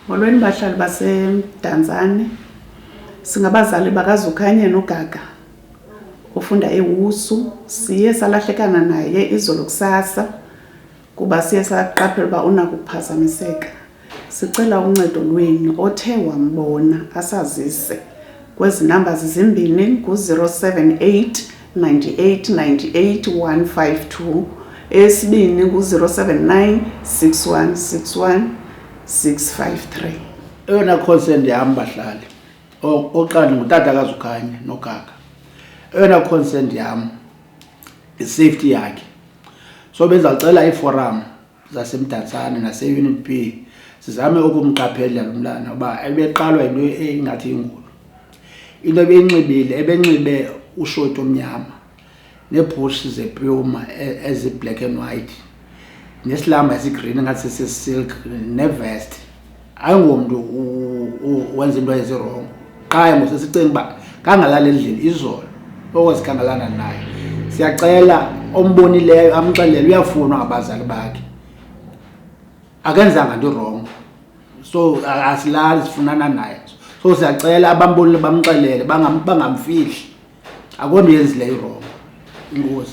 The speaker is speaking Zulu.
Molweni bahlali baseMdantsane. Singabazali bakaZukhanye noGaga ufunda eWusu. Siye salahlekana naye izolo kusasa kuba siye saqaphela uba unakuphazamiseka. Sicela uncedo lwenu othe wambona asazise kwezi numbers zimbini ku-078 98 98 152 esibini ku-079 6161 653. Eyona concern yam bahlali oqala ngutata kaZukhanye noGaga. Eyona concern yam i-safety yakhe. So bezawucela iforum zaseMdantsane nase-Unit B sizame ukumqaphela lo mntana uba ebeqalwa into engathi ingulu. Into ebenxibe ushoti omnyama neebhushi zepuma ezi-black and white nesilamba esigreen ngathi sisisilk nevest. Ayingomntu wenza into ezirong qha ngosesicinga uba kangalala endlini izolo okwezikhangalana naye. Siyacela ombonileyo amxelele uyafunwa ngabazali bakhe, akenzanga nto wrong, so asilali sifunana naye. So siyacela abambonile bamxelele bangamfihli, akho nto yenzileyo wrong. Inkosi.